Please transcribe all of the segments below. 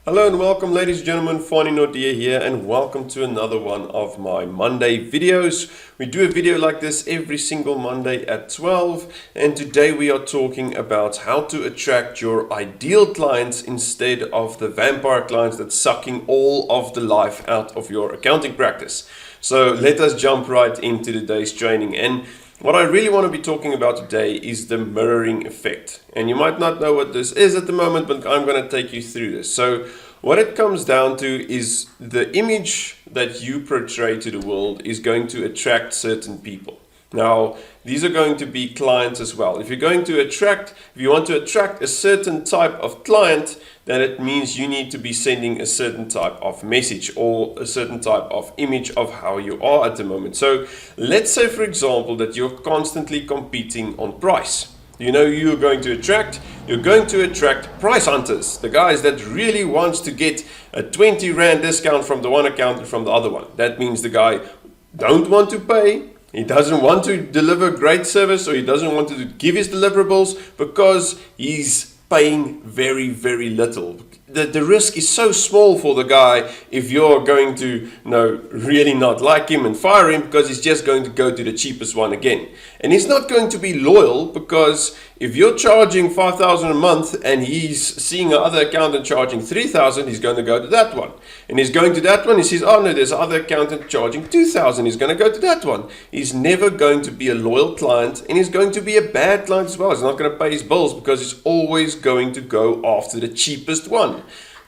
Hello and welcome, ladies and gentlemen. Fanie Naude here, and welcome to another one of my Monday videos. We do a video like this every single Monday at 12, and today we are talking about how to attract your ideal clients instead of the vampire clients that's sucking all of the life out of your accounting practice. So let us jump right into today's training. And what I really want to be talking about today is the mirroring effect. And you might not know what this is at the moment, but I'm going to take you through this. So what it comes down to is the image that you portray to the world is going to attract certain people. Now, these are going to be clients as well. If you want to attract a certain type of client, then it means you need to be sending a certain type of message or a certain type of image of how you are at the moment. So let's say, for example, that you're constantly competing on price. You know you're going to attract price hunters, the guys that really wants to get a 20 Rand discount from the one account and from the other one. That means the guy don't want to pay. He doesn't want to deliver great service, or he doesn't want to give his deliverables because he's paying very, very little. The risk is so small for the guy if you're going to really not like him and fire him, because he's just going to go to the cheapest one again. And he's not going to be loyal, because if you're charging 5,000 a month and he's seeing another accountant charging 3,000, he's going to go to that one. And he's going to that one, he says, oh no, there's another accountant charging 2,000, he's going to go to that one. He's never going to be a loyal client, and he's going to be a bad client as well. He's not going to pay his bills because he's always going to go after the cheapest one.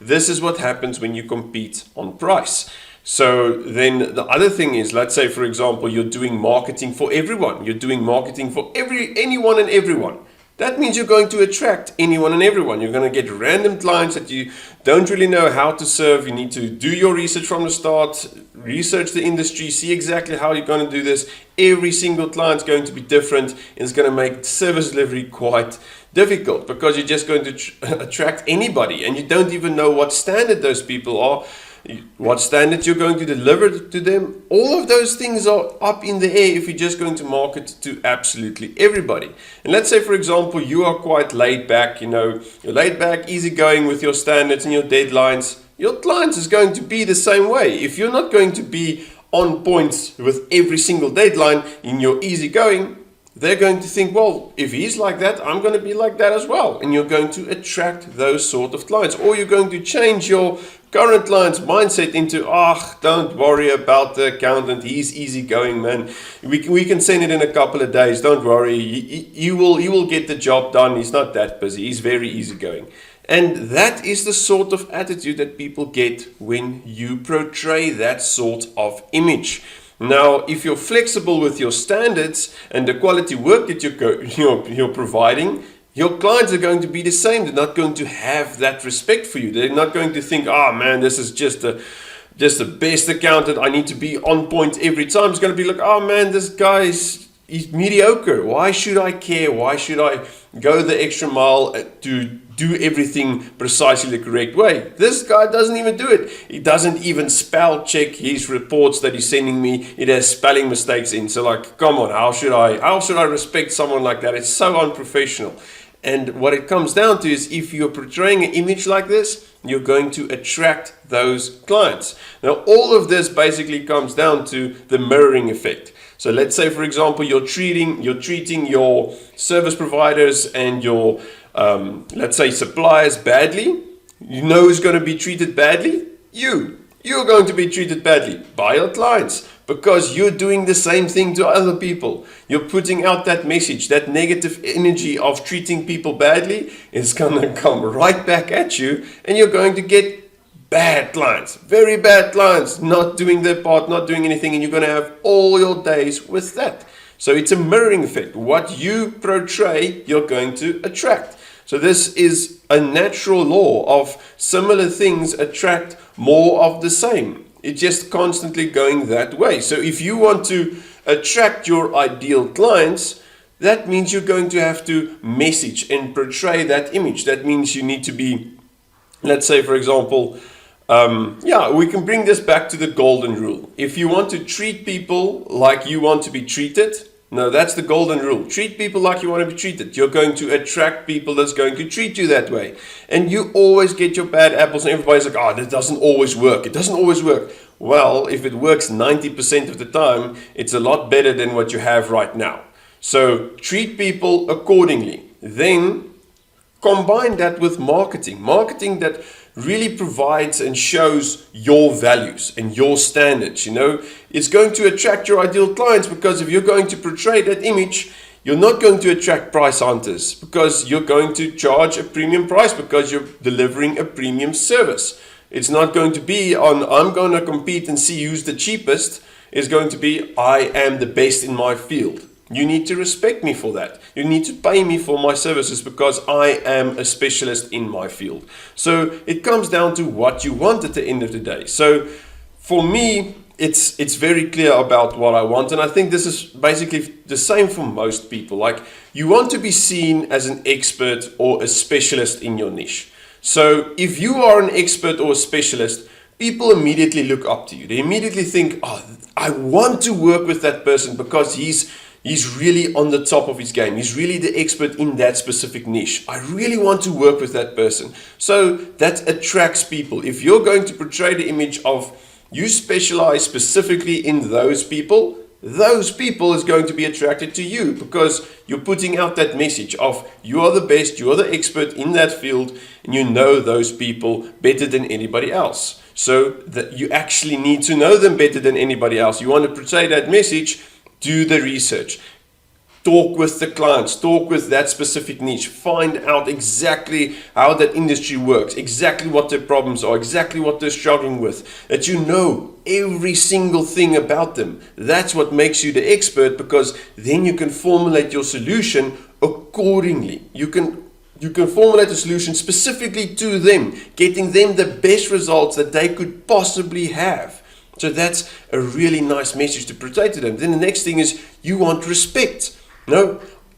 This is what happens when you compete on price. So then the other thing is, let's say, for example, you're doing marketing for everyone. You're doing marketing for anyone and everyone. That means you're going to attract anyone and everyone. You're going to get random clients that you don't really know how to serve. You need to do your research from the start, research the industry, see exactly how you're going to do this. Every single client's going to be different, and it's going to make service delivery quite difficult, because you're just going to attract anybody, and you don't even know what standard those people are, what standard you're going to deliver to them. All of those things are up in the air if you're just going to market to absolutely everybody. And let's say, for example, you are quite laid back, you're laid back, easygoing with your standards and your deadlines. Your clients is going to be the same way. If you're not going to be on point with every single deadline in your easygoing, they're going to think, well, if he's like that, I'm going to be like that as well. And you're going to attract those sort of clients. Or you're going to change your current client's mindset into, don't worry about the accountant. He's easygoing, man. We can send it in a couple of days. Don't worry. He will get the job done. He's not that busy. He's very easygoing. And that is the sort of attitude that people get when you portray that sort of image. Now, if you're flexible with your standards and the quality work that you're providing, your clients are going to be the same. They're not going to have that respect for you. They're not going to think, oh man, this is just the best accountant. I need to be on point every time. It's going to be like, oh man, this guy he's mediocre. Why should I care? Why should I go the extra mile to do everything precisely the correct way? This guy doesn't even do it. He doesn't even spell check his reports that he's sending me. It has spelling mistakes in. So like, come on, how should I respect someone like that? It's so unprofessional. And what it comes down to is, if you're portraying an image like this, you're going to attract those clients. Now, all of this basically comes down to the mirroring effect. So let's say, for example, you're treating your service providers and your let's say suppliers badly. You know who's going to be treated badly? You're going to be treated badly by your clients, because you're doing the same thing to other people. You're putting out that message. That negative energy of treating people badly is going to come right back at you, and you're going to get bad clients, very bad clients, not doing their part, not doing anything, and you're going to have all your days with that. So it's a mirroring effect. What you portray, you're going to attract. So this is a natural law of similar things attract more of the same. It's just constantly going that way. So if you want to attract your ideal clients, that means you're going to have to message and portray that image. That means you need to be, let's say, for example, we can bring this back to the golden rule. If you want to treat people like you want to be treated, No, that's the golden rule. Treat people like you want to be treated. You're going to attract people that's going to treat you that way. And you always get your bad apples, and everybody's like, oh, that doesn't always work. It doesn't always work. Well, if it works 90% of the time, it's a lot better than what you have right now. So treat people accordingly. Then combine that with marketing. Marketing that really provides and shows your values and your standards. It's going to attract your ideal clients, because if you're going to portray that image, you're not going to attract price hunters, because you're going to charge a premium price because you're delivering a premium service. It's not going to be on, I'm going to compete and see who's the cheapest. It's going to be, I am the best in my field. You need to respect me for that. You need to pay me for my services because I am a specialist in my field. So it comes down to what you want at the end of the day. So for me, it's very clear about what I want. And I think this is basically the same for most people. Like, you want to be seen as an expert or a specialist in your niche. So if you are an expert or a specialist, people immediately look up to you. They immediately think, oh, I want to work with that person because he's really on the top of his game. He's really the expert in that specific niche. I really want to work with that person. So that attracts people. If you're going to portray the image of you specialize specifically in those people is going to be attracted to you, because you're putting out that message of you are the best, you are the expert in that field, and you know those people better than anybody else. So that you actually need to know them better than anybody else. You want to portray that message. Do the research. Talk with the clients. Talk with that specific niche. Find out exactly how that industry works, exactly what their problems are, exactly what they're struggling with, that you know every single thing about them. That's what makes you the expert, because then you can formulate your solution accordingly. You can formulate a solution specifically to them, getting them the best results that they could possibly have. So that's a really nice message to portray to them. Then the next thing is you want respect.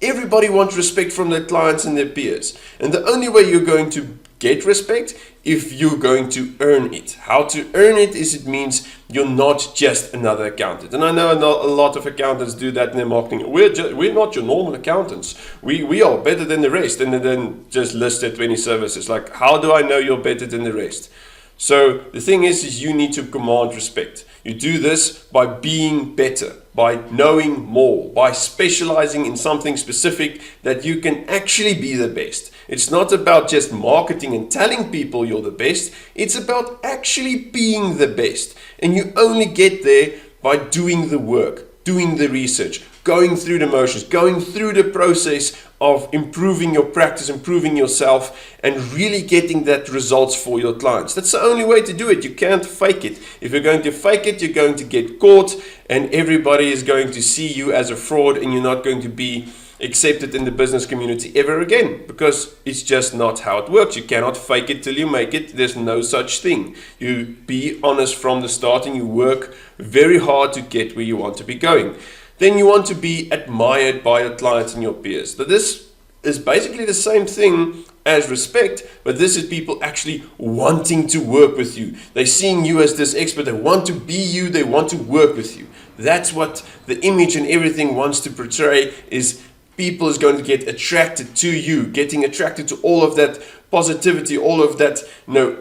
Everybody wants respect from their clients and their peers. And the only way you're going to get respect if you're going to earn it. How to earn it is, it means you're not just another accountant. And I know a lot of accountants do that in their marketing. We're not your normal accountants. We are better than the rest. And then just list their 20 services. Like, how do I know you're better than the rest? So the thing is you need to command respect. You do this by being better, by knowing more, by specializing in something specific that you can actually be the best. It's not about just marketing and telling people you're the best. It's about actually being the best. And you only get there by doing the work, doing the research, going through the motions, going through the process of improving your practice, improving yourself, and really getting that results for your clients. That's the only way to do it. You can't fake it. If you're going to fake it, you're going to get caught, and everybody is going to see you as a fraud, and you're not going to be accepted in the business community ever again, because it's just not how it works. You cannot fake it till you make it. There's no such thing. You be honest from the start, and you work very hard to get where you want to be going. Then you want to be admired by your clients and your peers. So this is basically the same thing as respect, but this is people actually wanting to work with you. They're seeing you as this expert. They want to be you. They want to work with you. That's what the image and everything wants to portray, is people is going to get attracted to you, getting attracted to all of that positivity, all of that,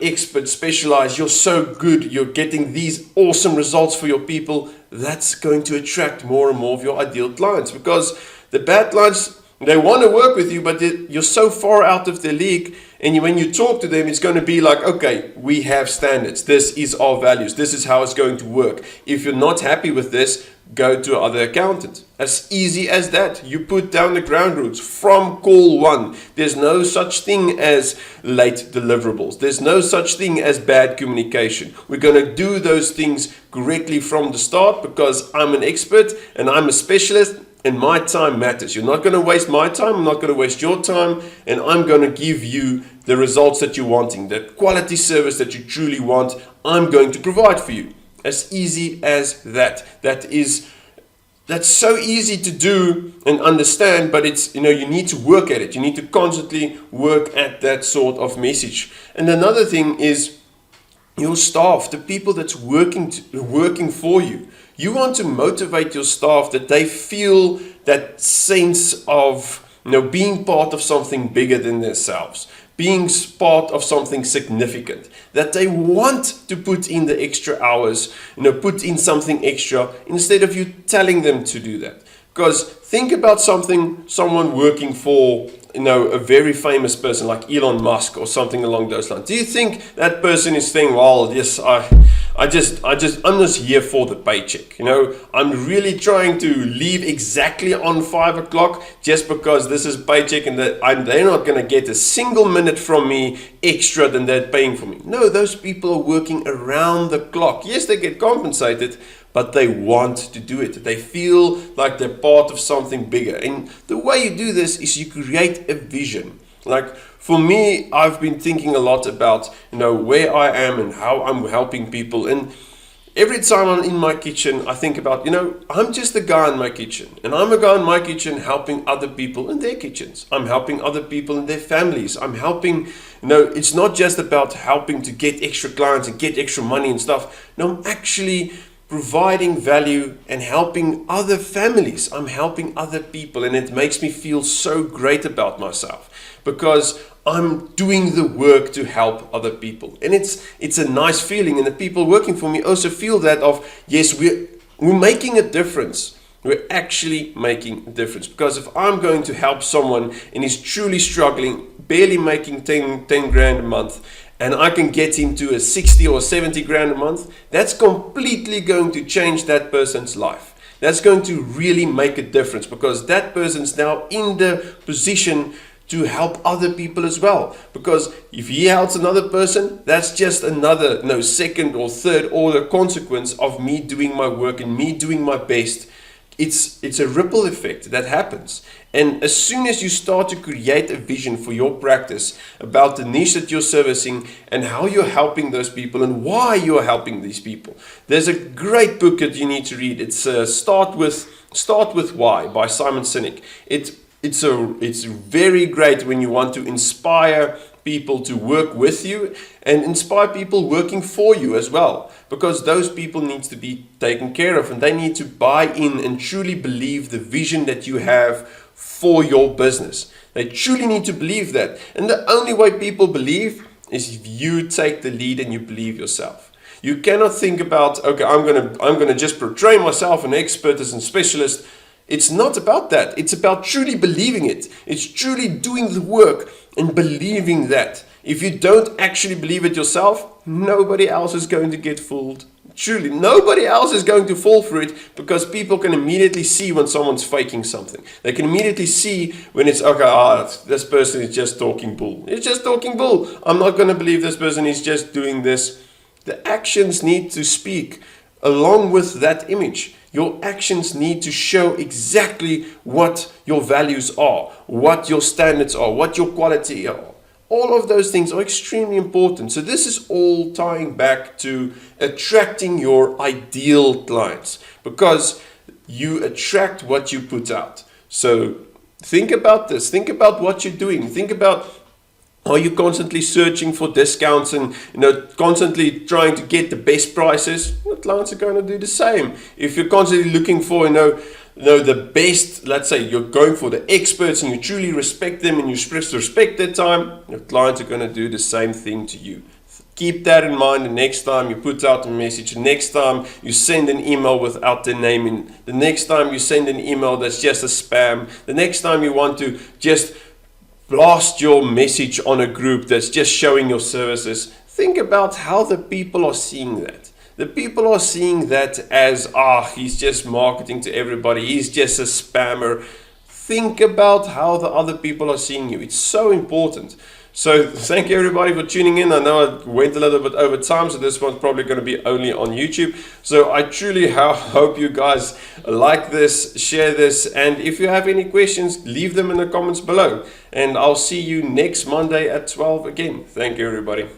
expert, specialized, you're so good, you're getting these awesome results for your people. That's going to attract more and more of your ideal clients, because the bad clients, they want to work with you, but you're so far out of their league. And when you talk to them, it's going to be like, okay, we have standards. This is our values. This is how it's going to work. If you're not happy with this, go to another accountant. As easy as that. You put down the ground rules from call one. There's no such thing as late deliverables. There's no such thing as bad communication. We're going to do those things correctly from the start, because I'm an expert and I'm a specialist. And my time matters. You're not going to waste my time. I'm not going to waste your time. And I'm going to give you the results that you're wanting. The quality service that you truly want, I'm going to provide for you. As easy as that. That's so easy to do and understand, but it's, you need to work at it. You need to constantly work at that sort of message. And another thing is your staff, the people that's working for you. You want to motivate your staff that they feel that sense of being part of something bigger than themselves, being part of something significant, that they want to put in the extra hours, put in something extra instead of you telling them to do that. Because think about someone working for, a very famous person like Elon Musk or something along those lines. Do you think that person is saying, well, yes, I'm just here for the paycheck. I'm really trying to leave exactly on 5 o'clock just because this is paycheck and that they're not going to get a single minute from me extra than they're paying for me. No, those people are working around the clock. Yes, they get compensated, but they want to do it. They feel like they're part of something bigger. And the way you do this is you create a vision. Like for me, I've been thinking a lot about, where I am and how I'm helping people. And every time I'm in my kitchen, I think about, I'm just a guy in my kitchen. And I'm a guy in my kitchen helping other people in their kitchens. I'm helping other people in their families. I'm helping, it's not just about helping to get extra clients and get extra money and stuff. No, I'm actually providing value and helping other families. I'm helping other people, and it makes me feel so great about myself because I'm doing the work to help other people. And it's a nice feeling, and the people working for me also feel that of, yes, we're making a difference. We're actually making a difference, because if I'm going to help someone and he's truly struggling, barely making 10 grand a month, and I can get him to a 60 or 70 grand a month, that's completely going to change that person's life. That's going to really make a difference, because that person's now in the position to help other people as well. Because if he helps another person, that's just another second or third order consequence of me doing my work and me doing my best. It's a ripple effect that happens. And as soon as you start to create a vision for your practice about the niche that you're servicing and how you're helping those people and why you're helping these people, there's a great book that you need to read. It's Start with Why by Simon Sinek. It's very great when you want to inspire people to work with you and inspire people working for you as well, because those people need to be taken care of and they need to buy in and truly believe the vision that you have for your business. They truly need to believe that, and the only way people believe is if you take the lead and you believe yourself. You cannot think about, okay, I'm gonna just portray myself an expert as a specialist. It's not about that. It's about truly believing it. It's truly doing the work and believing that. If you don't actually believe it yourself, nobody else is going to get fooled. Truly, nobody else is going to fall for it, because people can immediately see when someone's faking something. They can immediately see when it's, okay, this person is just talking bull. It's just talking bull. I'm not going to believe this person is just doing this. The actions need to speak along with that image. Your actions need to show exactly what your values are, what your standards are, what your quality are. All of those things are extremely important. So this is all tying back to attracting your ideal clients, because you attract what you put out. So think about this. Think about what you're doing. Think about, are you constantly searching for discounts and constantly trying to get the best prices? Your clients are going to do the same. If you're constantly looking for the best, let's say you're going for the experts and you truly respect them and you respect their time, your clients are going to do the same thing to you. Keep that in mind the next time you put out a message, the next time you send an email without their name in, the next time you send an email that's just a spam, the next time you want to just blast your message on a group that's just showing your services. Think about how the people are seeing that. The people are seeing that as, he's just marketing to everybody, he's just a spammer. Think about how the other people are seeing you. It's so important. So thank you everybody for tuning in. I know I went a little bit over time, so this one's probably going to be only on YouTube. So I truly hope you guys like this, share this, and if you have any questions, leave them in the comments below. And I'll see you next Monday at 12 again. Thank you everybody.